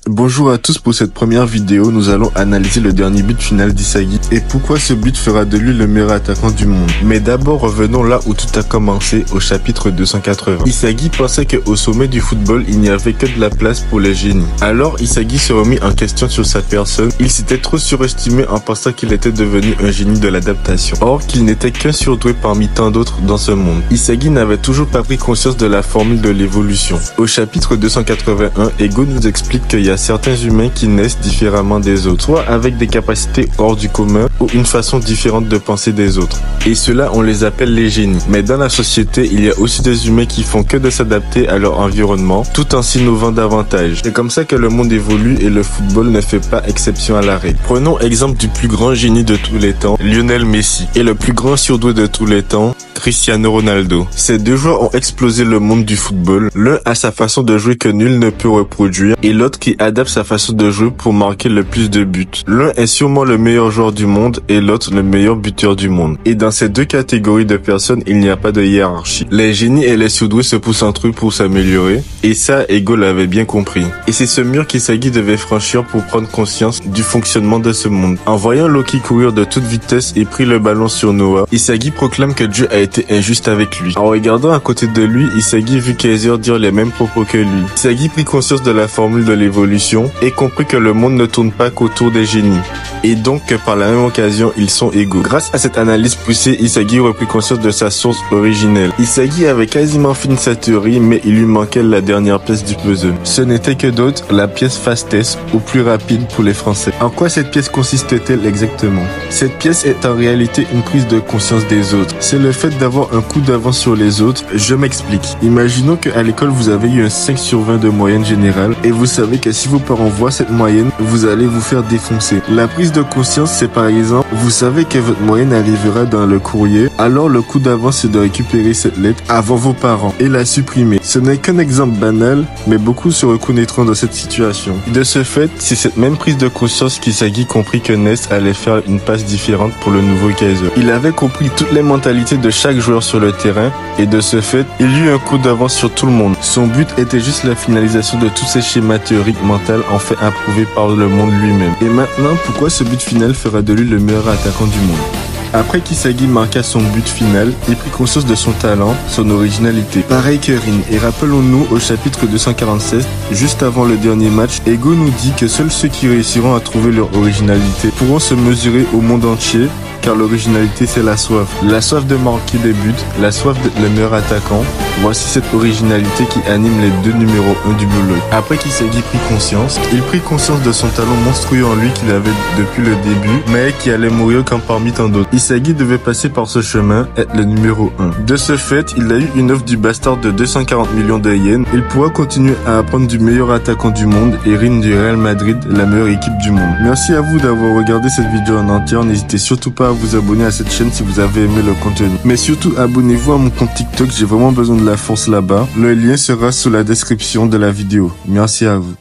Bonjour à tous, pour cette première vidéo, nous allons analyser le dernier but final d'Isagi et pourquoi ce but fera de lui le meilleur attaquant du monde. Mais d'abord, revenons là où tout a commencé, au chapitre 280. Isagi pensait qu'au sommet du football, il n'y avait que de la place pour les génies. Alors, Isagi se remit en question sur sa personne. Il s'était trop surestimé en pensant qu'il était devenu un génie de l'adaptation. Or, qu'il n'était qu'un surdoué parmi tant d'autres dans ce monde. Isagi n'avait toujours pas pris conscience de la formule de l'évolution. Au chapitre 281, Ego nous explique qu'il y a certains humains qui naissent différemment des autres, soit avec des capacités hors du commun ou une façon différente de penser des autres. Et ceux-là, on les appelle les génies. Mais dans la société, il y a aussi des humains qui font que de s'adapter à leur environnement, tout en s'innovant davantage. C'est comme ça que le monde évolue et le football ne fait pas exception à la règle. Prenons exemple du plus grand génie de tous les temps, Lionel Messi, et le plus grand surdoué de tous les temps, Cristiano Ronaldo. Ces deux joueurs ont explosé le monde du football. L'un a sa façon de jouer que nul ne peut reproduire et l'autre qui adapte sa façon de jouer pour marquer le plus de buts. L'un est sûrement le meilleur joueur du monde et l'autre le meilleur buteur du monde. Et dans ces deux catégories de personnes, il n'y a pas de hiérarchie. Les génies et les surdoués se poussent entre eux pour s'améliorer et ça, Ego l'avait bien compris. Et c'est ce mur qu'Isagi devait franchir pour prendre conscience du fonctionnement de ce monde. En voyant Loki courir de toute vitesse et pris le ballon sur Noah, Isagi proclame que Dieu a été injuste avec lui. En regardant à côté de lui, Isagi vit Kaiser dire les mêmes propos que lui. Isagi prit conscience de la formule de l'évolution et comprit que le monde ne tourne pas qu'autour des génies. Et donc que par la même occasion, ils sont égaux. Grâce à cette analyse poussée, Isagi reprit conscience de sa source originelle. Isagi avait quasiment fini sa théorie, mais il lui manquait la dernière pièce du puzzle. Ce n'était que d'autre, la pièce fastest, ou plus rapide pour les Français. En quoi cette pièce consiste-t-elle exactement? Cette pièce est en réalité une prise de conscience des autres. C'est le fait d'avoir un coup d'avance sur les autres. Je m'explique. Imaginons qu'à l'école, vous avez eu un 5 sur 20 de moyenne générale et vous savez que si vos parents voient cette moyenne, vous allez vous faire défoncer. La prise de conscience, c'est par exemple, vous savez que votre moyenne arrivera dans le courrier, alors le coup d'avance, c'est de récupérer cette lettre avant vos parents et la supprimer. Ce n'est qu'un exemple banal, mais beaucoup se reconnaîtront dans cette situation. De ce fait, c'est cette même prise de conscience qu'Isagi comprit que Ness allait faire une passe différente pour le nouveau Kaiser. Il avait compris toutes les mentalités de chaque joueur sur le terrain et de ce fait, il eut un coup d'avance sur tout le monde. Son but était juste la finalisation de tous ces schémas théoriques mentaux enfin approuvés par le monde lui-même. Et maintenant, pourquoi ce but final fera de lui le meilleur attaquant du monde? Après qu'Isagi marqua son but final, il prit conscience de son talent, son originalité. Pareil que Rin. Et rappelons-nous, au chapitre 247, juste avant le dernier match, Ego nous dit que seuls ceux qui réussiront à trouver leur originalité pourront se mesurer au monde entier, car l'originalité c'est la soif. La soif de marquer des buts, la soif d'être le meilleur attaquant. Voici cette originalité qui anime les deux numéros 1 du boulot. Après qu'Isagi prit conscience, il prit conscience de son talent monstrueux en lui qu'il avait depuis le début, mais qui allait mourir comme parmi tant d'autres. Isagi devait passer par ce chemin, être le numéro 1. De ce fait, il a eu une offre du bastard de 240 millions de yens. Il pourra continuer à apprendre du meilleur attaquant du monde et Rin du Real Madrid, la meilleure équipe du monde. Merci à vous d'avoir regardé cette vidéo en entière. N'hésitez surtout pas à vous abonner à cette chaîne si vous avez aimé le contenu. Mais surtout, abonnez-vous à mon compte TikTok, j'ai vraiment besoin de la force là-bas. Le lien sera sous la description de la vidéo. Merci à vous.